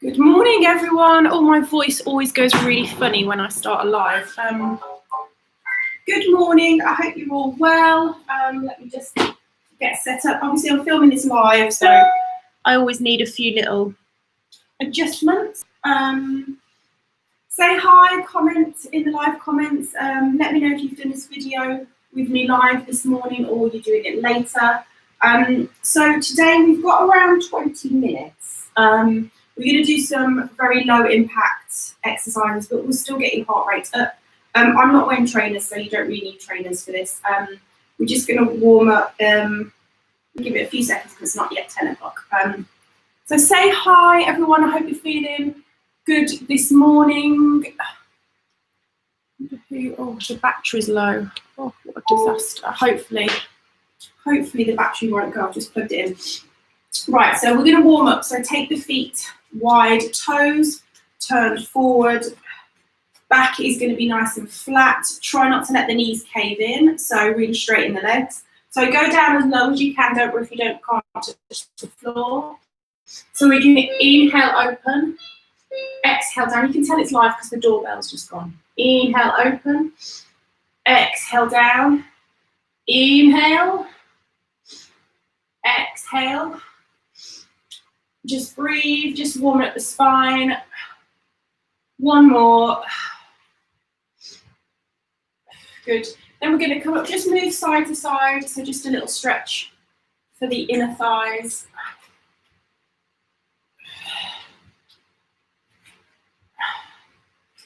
Good morning, everyone. Oh, my voice always goes really funny when I start a live. Good morning. I hope you're all well. Let me just get set up. Obviously, I'm filming this live, so I always need a few little adjustments. Say hi, comment in the live comments. Let me know if you've done this video with me live this morning or you're doing it later. So today we've got around 20 minutes. We're going to do some very low impact exercises, but we'll still get your heart rate up. I'm not wearing trainers, so you don't really need trainers for this. We're just going to warm up, give it a few seconds because it's not yet 10 o'clock. So say hi, everyone. I hope you're feeling good this morning. Oh, the battery's low. Oh, what a disaster. Hopefully the battery won't go. I've just plugged it in. Right, so we're going to warm up. So take the feet wide, toes turned forward. Back is going to be nice and flat. Try not to let the knees cave in, so really straighten the legs. So go down as low as you can. Don't worry if you can't touch the floor. So we're going to inhale, open. Exhale down. You can tell it's live because the doorbell's just gone. Inhale, open. Exhale down. Inhale. Exhale. Just breathe, just warm up the spine. One more. Good. Then we're going to come up, just move side to side, so just a little stretch for the inner thighs.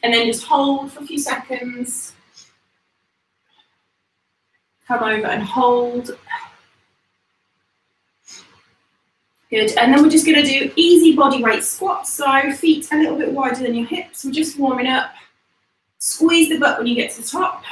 And then just hold for a few seconds. Come over and hold. Good, and then we're just going to do easy body weight squats, so feet a little bit wider than your hips. We're just warming up. Squeeze the butt when you get to the top.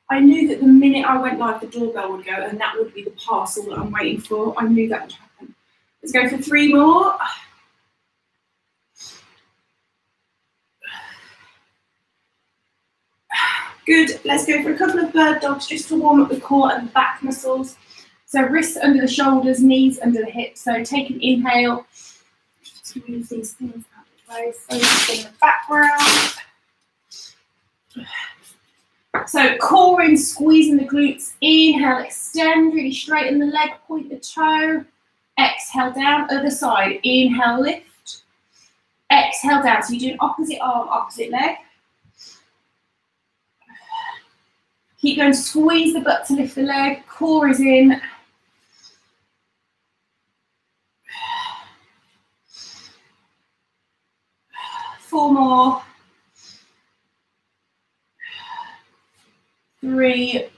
I knew that the minute I went live, the doorbell would go, and that would be the parcel that I'm waiting for. I knew that would happen. Let's go for 3 more. Good, let's go for a couple of bird dogs just to warm up the core and the back muscles. So wrists under the shoulders, knees under the hips. So take an inhale. Just move these things out of the way. So just in the background. So core in, squeezing the glutes. Inhale, extend, really straighten the leg, point the toe. Exhale down, other side. Inhale, lift. Exhale down. So you do an opposite arm, opposite leg. Keep going, squeeze the butt to lift the leg, core is in. Four more. 3,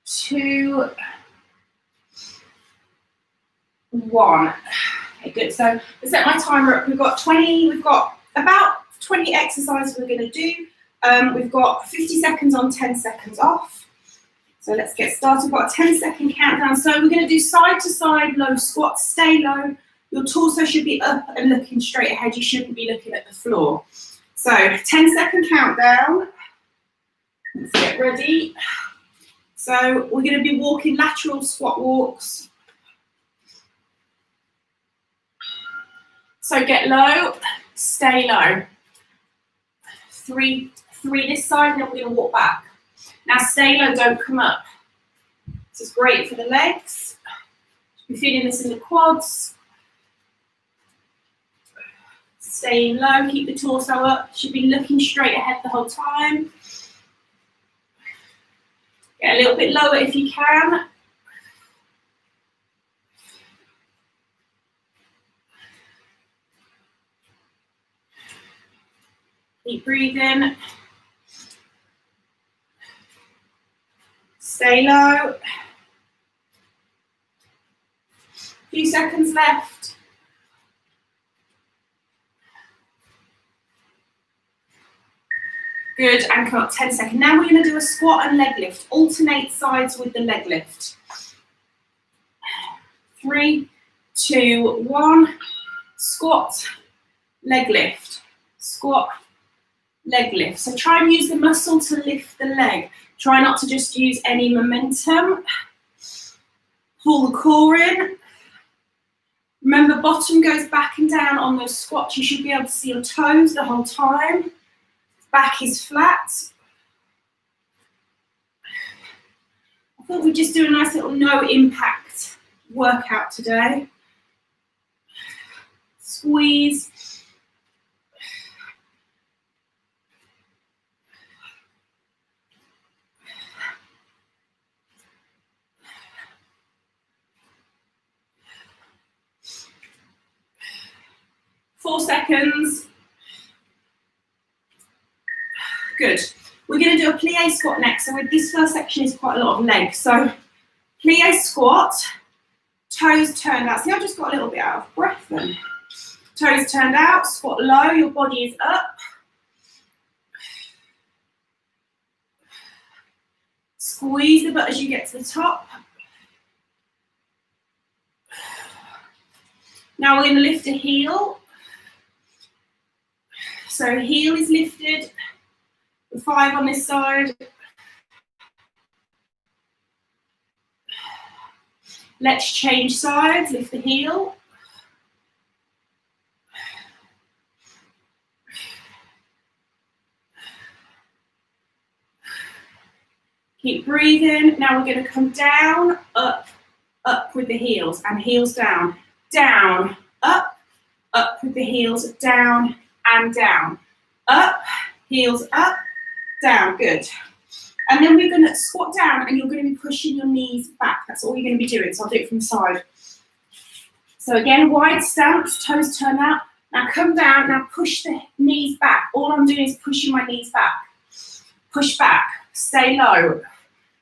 2, 1. Okay, good. So let's set my timer up. We've got about 20 exercises we're going to do. We've got 50 seconds on, 10 seconds off. So let's get started. We've got a 10-second countdown. So we're going to do side to side low squats. Stay low. Your torso should be up and looking straight ahead. You shouldn't be looking at the floor. So 10-second countdown. Let's get ready. So we're going to be walking lateral squat walks. So get low, stay low. 3 this side, and then we're going to walk back. Now stay low, don't come up. This is great for the legs. You're feeling this in the quads. Staying low, keep the torso up. Should be looking straight ahead the whole time. Get a little bit lower if you can. Keep breathing. Stay low. A few seconds left. Good, and come up 10 seconds. Now we're going to do a squat and leg lift. Alternate sides with the leg lift. 3, 2, 1. Squat, leg lift. Squat, leg lift. So try and use the muscle to lift the leg. Try not to just use any momentum. Pull the core in. Remember, bottom goes back and down on those squats. You should be able to see your toes the whole time. Back is flat. I thought we'd just do a nice little no impact workout today. Squeeze. Four seconds. Good. We're going to do a plie squat next. So with this first section is quite a lot of legs. So plie squat, toes turned out. See, I've just got a little bit out of breath then. Toes turned out, squat low, your body is up. Squeeze the butt as you get to the top. Now we're going to lift a heel. So heel is lifted. 5 on this side. Let's change sides, lift the heel. Keep breathing. Now we're going to come down, up, up with the heels, and heels down, down, up with the heels, down and down, up, heels up, down, good. And then we're going to squat down and you're going to be pushing your knees back. That's all you're going to be doing. So I'll do it from the side. So again, wide stance, toes turn out. Now come down, now push the knees back. All I'm doing is pushing my knees back. Push back, stay low.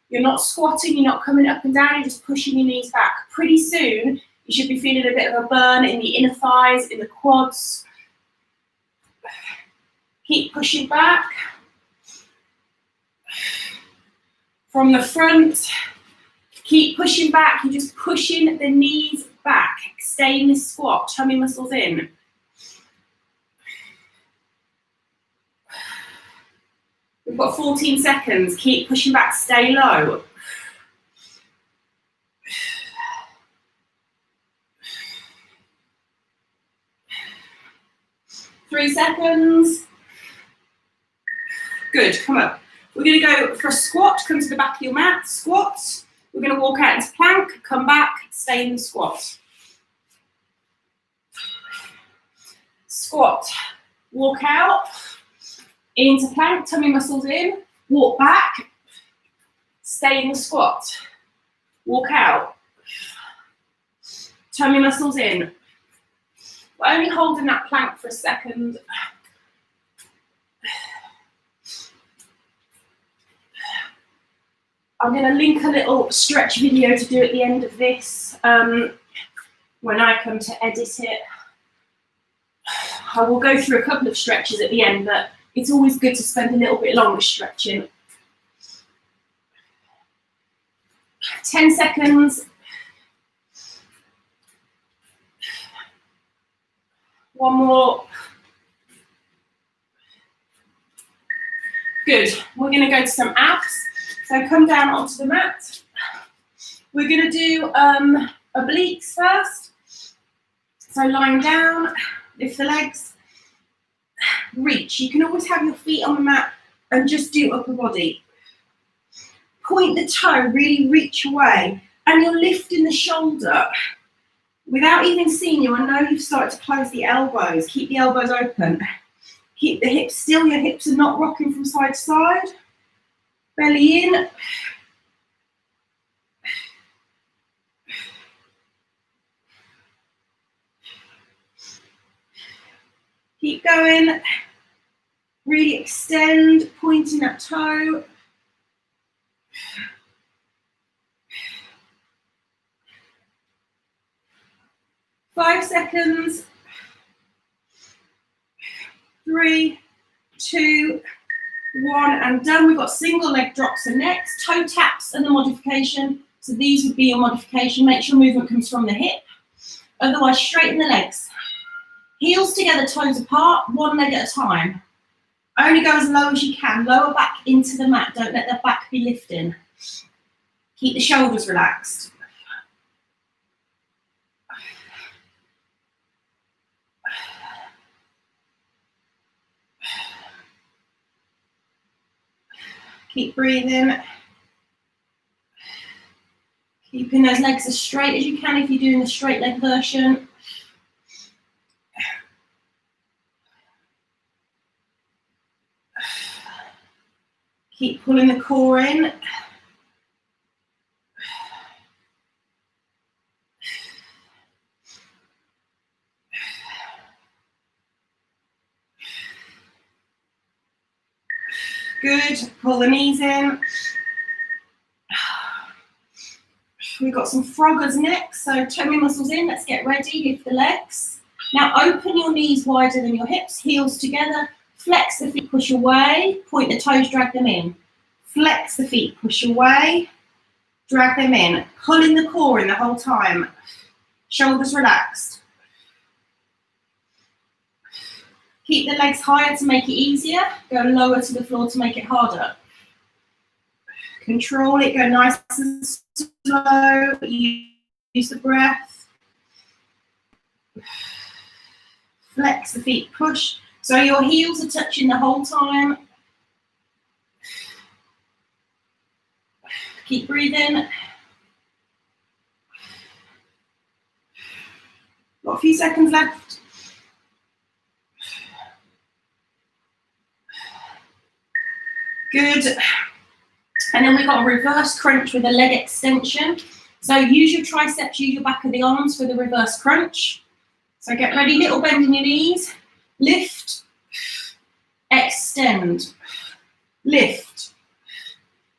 You're not squatting, you're not coming up and down, you're just pushing your knees back. Pretty soon, you should be feeling a bit of a burn in the inner thighs, in the quads. Keep pushing back. From the front, keep pushing back. You're just pushing the knees back. Stay in this squat, tummy muscles in. We've got 14 seconds. Keep pushing back, stay low. Three seconds. Good, come up. We're going to go for a squat, come to the back of your mat, squat. We're going to walk out into plank, come back, stay in the squat. Squat, walk out, into plank, tummy muscles in, walk back, stay in the squat, walk out, tummy muscles in. We're only holding that plank for a second. I'm going to link a little stretch video to do at the end of this when I come to edit it. I will go through a couple of stretches at the end, but it's always good to spend a little bit longer stretching. 10 seconds. One more. Good. We're going to go to some abs. So come down onto the mat. We're going to do obliques first. So lying down, lift the legs, reach. You can always have your feet on the mat and just do upper body. Point the toe, really reach away. And you're lifting the shoulder. Without even seeing you, I know you've started to close the elbows. Keep the elbows open. Keep the hips still. Your hips are not rocking from side to side. Belly in. Keep going. Really extend, pointing that toe. Five seconds. 3, 2, 1, and done. We've got single leg drops and next, toe taps and the modification. So these would be your modification. Make sure movement comes from the hip. Otherwise, straighten the legs. Heels together, toes apart, one leg at a time. Only go as low as you can. Lower back into the mat. Don't let the back be lifting. Keep the shoulders relaxed. Keep breathing. Keeping those legs as straight as you can if you're doing the straight leg version. Keep pulling the core in. Good. Pull the knees in. We've got some froggers next, so tummy muscles in. Let's get ready. Lift the legs. Now open your knees wider than your hips, heels together. Flex the feet, push away. Point the toes, drag them in. Flex the feet, push away. Drag them in. Pulling the core in the whole time. Shoulders relaxed. Keep the legs higher to make it easier. Go lower to the floor to make it harder. Control it, go nice and slow. Use the breath. Flex the feet, push. So your heels are touching the whole time. Keep breathing. Got a few seconds left. Good. And then we've got a reverse crunch with a leg extension. So use your triceps, use your back of the arms for the reverse crunch. So get ready, little bend in your knees. Lift, extend, lift,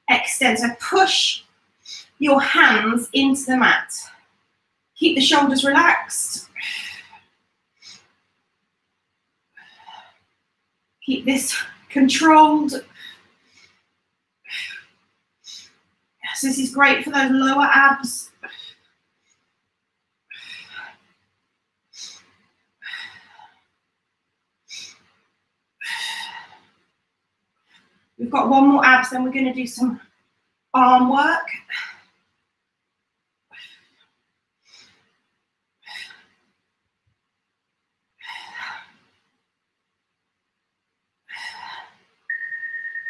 extend. So push your hands into the mat. Keep the shoulders relaxed. Keep this controlled. So this is great for those lower abs. We've got one more abs, then we're going to do some arm work.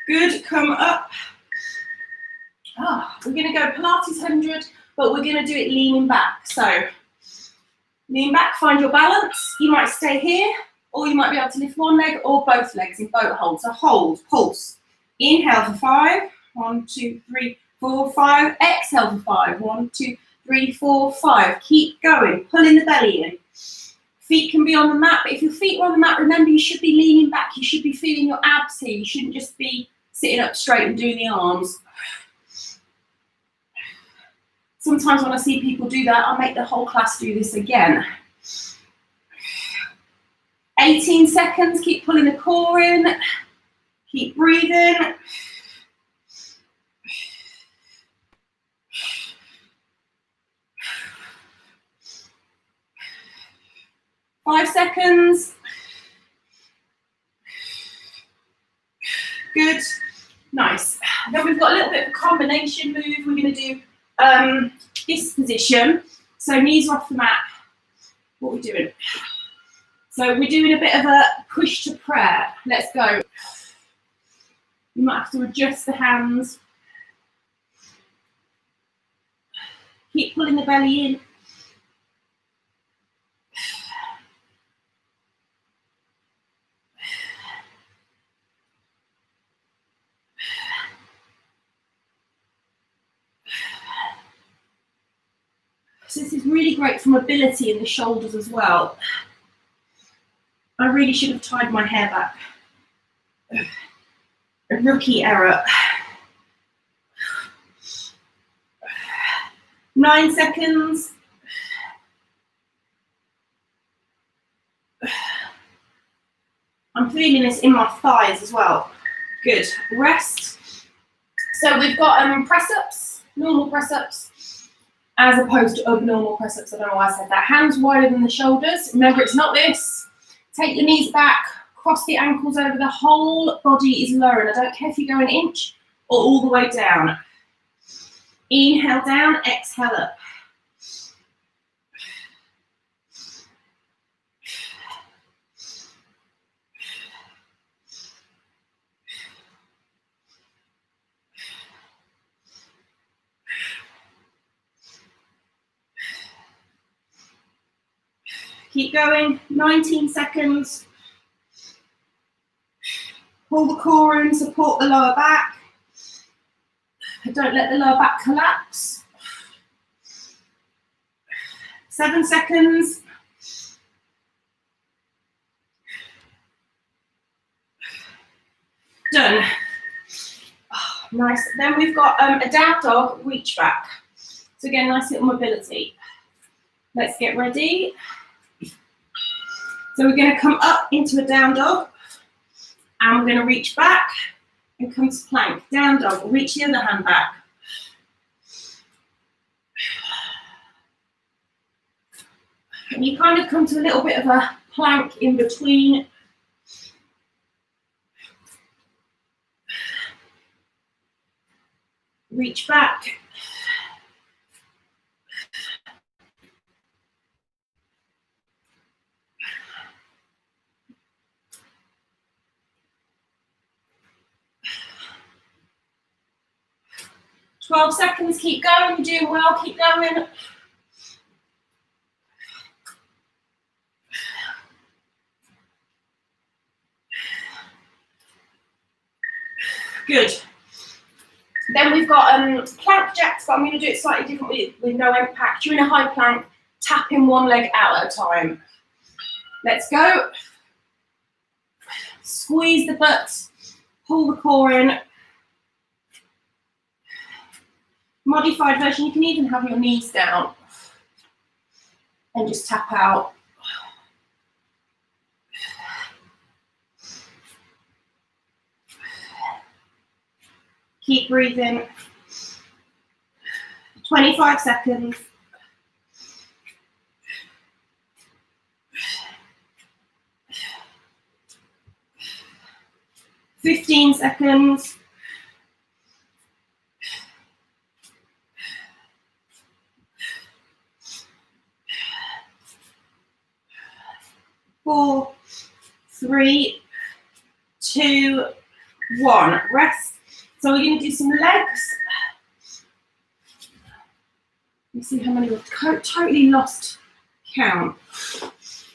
Good, come up. We're going to go Pilates 100, but we're going to do it leaning back. So lean back, find your balance. You might stay here, or you might be able to lift one leg or both legs in boat hold. So hold, pulse. Inhale for 5. 1, 2, 3, 4, 5. Exhale for 5. 1, 2, 3, 4, 5. Keep going, pulling the belly in. Feet can be on the mat, but if your feet are on the mat, remember you should be leaning back. You should be feeling your abs here. You shouldn't just be sitting up straight and doing the arms. Sometimes when I see people do that, I make the whole class do this again. 18 seconds, keep pulling the core in. Keep breathing. Five seconds. Good. Nice. Then we've got a little bit of a combination move. We're going to do this position. So knees are off the mat. What are we doing? So we're doing a bit of a push to prayer. Let's go. You might have to adjust the hands. Keep pulling the belly in. So this is really great for mobility in the shoulders as well. I really should have tied my hair back. A rookie error. 9 seconds. I'm feeling this in my thighs as well. Good. Rest. So we've got press-ups, normal press-ups, as opposed to abnormal press-ups. I don't know why I said that. Hands wider than the shoulders. Remember, it's not this. Take your knees back, cross the ankles over, the whole body is lower, and I don't care if you go an inch or all the way down. Inhale down, exhale up. Keep going, 19 seconds. Pull the core in, support the lower back. Don't let the lower back collapse. 7 seconds. Done. Oh, nice. Then we've got a down dog, reach back. So again, nice little mobility. Let's get ready. So we're going to come up into a down dog, and we're going to reach back and come to plank. Down dog, reach the other hand back. And you kind of come to a little bit of a plank in between. Reach back. "12 seconds, keep going, you're doing well, keep going. Good. Then we've got plank jacks, but I'm going to do it slightly different with no impact. You're in a high plank, tapping one leg out at a time. Let's go. Squeeze the butt, pull the core in. Modified version, you can even have your knees down and just tap out. Keep breathing. 25 seconds. "15 seconds. 4, 3, 2, 1. Rest. So we're going to do some legs. Let me see how many we've totally lost count.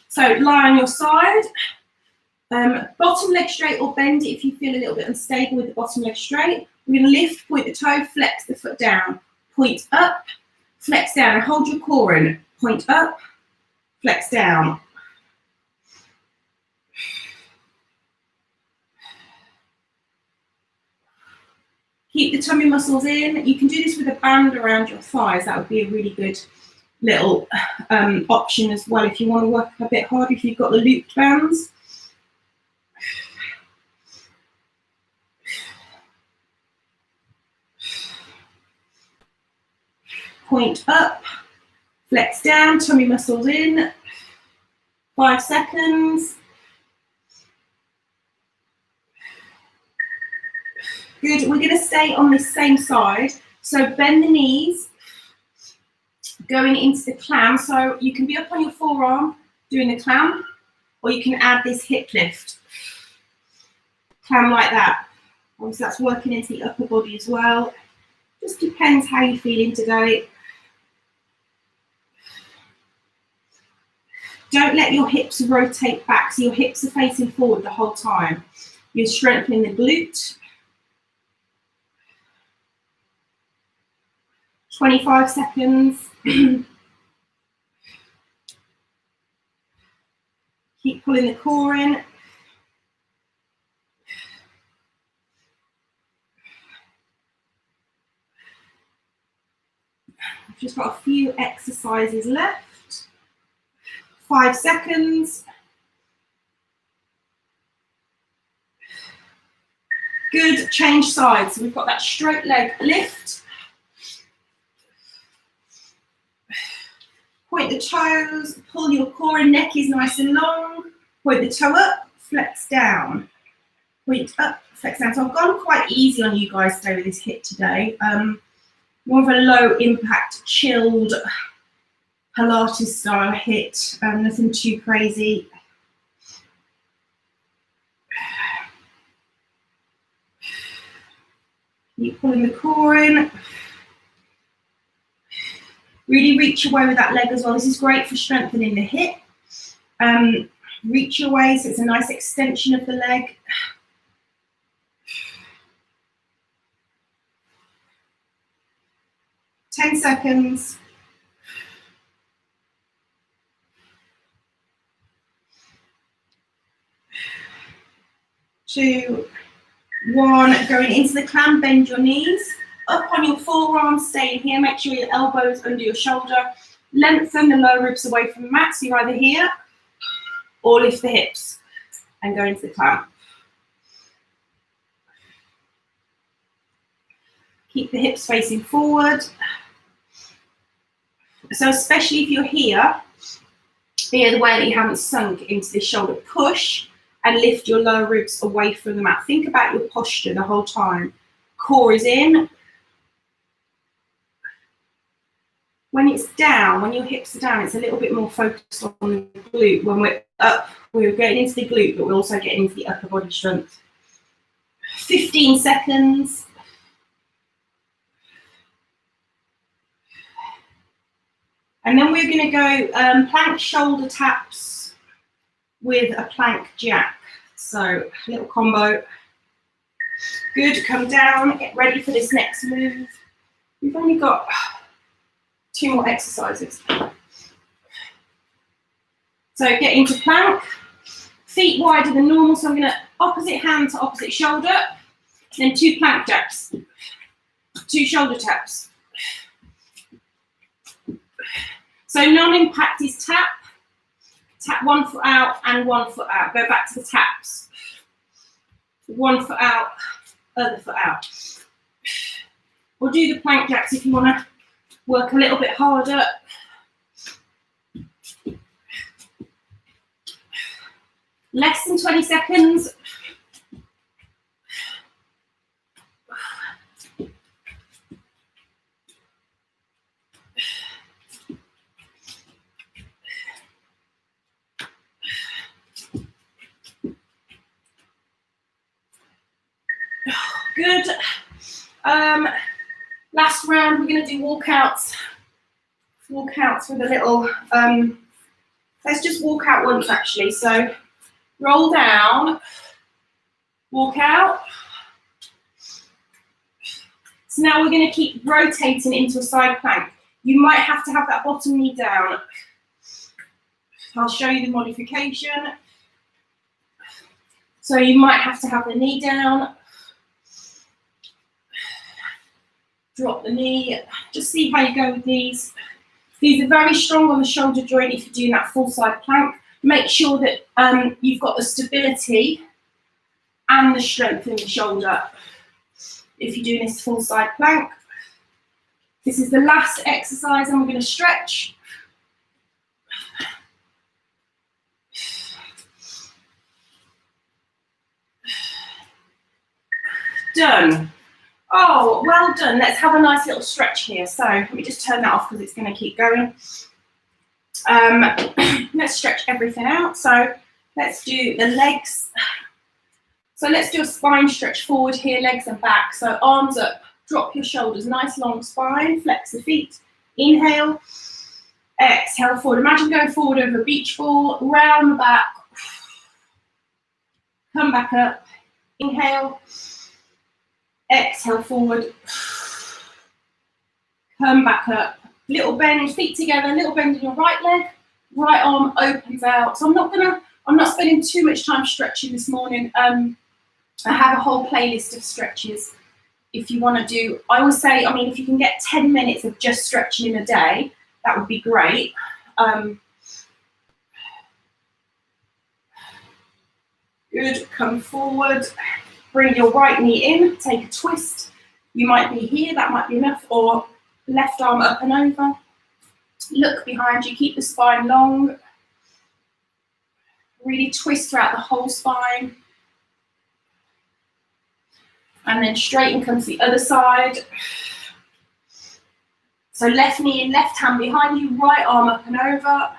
So lie on your side. Bottom leg straight, or bend it if you feel a little bit unstable with the bottom leg straight. We're going to lift, point the toe, flex the foot down. Point up, flex down, and hold your core in. Point up, flex down. Keep the tummy muscles in. You can do this with a band around your thighs. That would be a really good little option as well if you want to work a bit harder, if you've got the looped bands. Point up, flex down, tummy muscles in. 5 seconds. Good, we're going to stay on this same side. So bend the knees, going into the clam. So you can be up on your forearm doing the clam, or you can add this hip lift. Clam like that. Obviously that's working into the upper body as well. Just depends how you're feeling today. Don't let your hips rotate back, so your hips are facing forward the whole time. You're strengthening the glute. 25 seconds. Keep pulling the core in. I've just got a few exercises left. 5 seconds. Good, change sides. So we've got that straight leg lift. Point the toes, pull your core in, neck is nice and long. Point the toe up, flex down, point up, flex down. So I've gone quite easy on you guys today with this HIIT today. More of a low impact, chilled Pilates style HIIT, nothing too crazy. Keep pulling the core in. Really reach away with that leg as well. This is great for strengthening the hip. Reach away, so it's a nice extension of the leg. Ten seconds. 2, 1. Going into the clamp, bend your knees. Up on your forearms, staying here. Make sure your elbows under your shoulder. Lengthen the lower ribs away from the mat. So you're either here or lift the hips and go into the clamp. Keep the hips facing forward. So especially if you're here, be aware that you haven't sunk into the shoulder. Push and lift your lower ribs away from the mat. Think about your posture the whole time. Core is in. When it's down, when your hips are down, it's a little bit more focused on the glute. When we're up, we're getting into the glute, but we're also getting into the upper body strength. 15 seconds. And then we're going to go plank shoulder taps with a plank jack. So a little combo. Good, come down, get ready for this next move. We've only got 2 more exercises. So get into plank, feet wider than normal. So I'm going to opposite hand to opposite shoulder, then 2 plank jacks, 2 shoulder taps. So non-impact is tap, tap 1 foot out and 1 foot out. Go back to the taps. 1 foot out, other foot out. We'll do the plank jacks if you want to work a little bit harder. Less than 20 seconds. Good. Last round, we're going to do walkouts. Walkouts with a little, let's just walk out once actually. So roll down, walk out. So now we're going to keep rotating into a side plank. You might have to have that bottom knee down. I'll show you the modification. So you might have to have the knee down. Drop the knee, just see how you go with these. These are very strong on the shoulder joint if you're doing that full side plank. Make sure that you've got the stability and the strength in the shoulder if you're doing this full side plank. This is the last exercise and we're going to stretch. Done. Oh, well done. Let's have a nice little stretch here. So let me just turn that off because it's going to keep going. Let's stretch everything out. So let's do the legs. So let's do a spine stretch forward here, legs and back. So arms up, drop your shoulders, nice long spine, flex the feet. Inhale, exhale forward. Imagine going forward over a beach ball, round the back. Come back up. Inhale. Exhale forward, come back up, little bend, feet together, little bend in your right leg, right arm opens out. So I'm not spending too much time stretching this morning. I have a whole playlist of stretches if you want to do. I always say, I mean, if you can get 10 minutes of just stretching in a day, that would be great. Good, come forward. Bring your right knee in, take a twist. You might be here, that might be enough, or left arm up and over. Look behind you, keep the spine long. Really twist throughout the whole spine. And then straighten, come to the other side. So left knee in, left hand behind you, right arm up and over.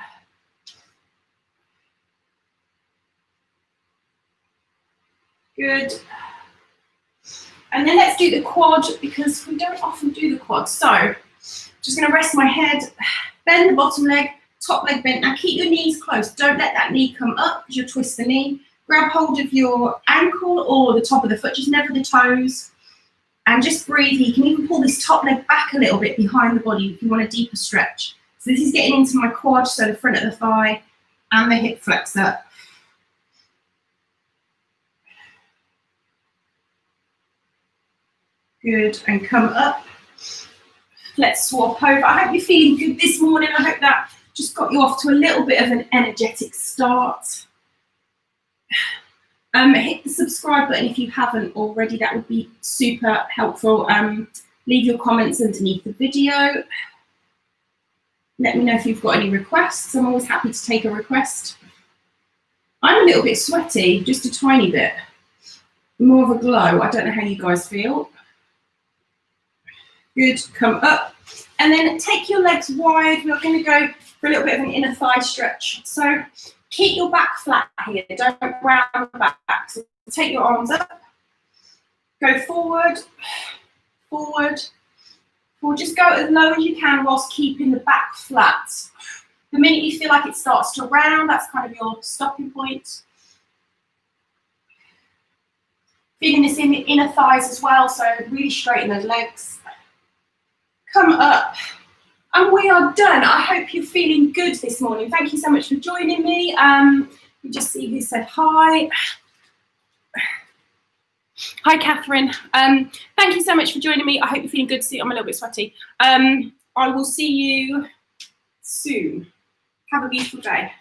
Good. And then let's do the quad, because we don't often do the quad. So just going to rest my head, bend the bottom leg, top leg bent. Now keep your knees close. Don't let that knee come up because you'll twist the knee. Grab hold of your ankle or the top of the foot, just never the toes. And just breathe. You can even pull this top leg back a little bit behind the body if you want a deeper stretch. So this is getting into my quad, so the front of the thigh and the hip flexor. Good, and come up. Let's swap over. I hope you're feeling good this morning. I hope that just got you off to a little bit of an energetic start. Hit the subscribe button if you haven't already. That would be super helpful. Leave your comments underneath the video. Let me know if you've got any requests. I'm always happy to take a request. I'm a little bit sweaty, just a tiny bit. More of a glow. I don't know how you guys feel. Good, come up. And then take your legs wide. We're going to go for a little bit of an inner thigh stretch. So keep your back flat here. Don't round back. So take your arms up. Go forward, forward, forward. Just go as low as you can whilst keeping the back flat. The minute you feel like it starts to round, that's kind of your stopping point. Feeling this in the inner thighs as well, so really straighten those legs. Come up, and we are done. I hope you're feeling good this morning. Thank you so much for joining me. You just see who said hi. Hi, Catherine. Thank you so much for joining me. I hope you're feeling good. See, I'm a little bit sweaty. I will see you soon. Have a beautiful day.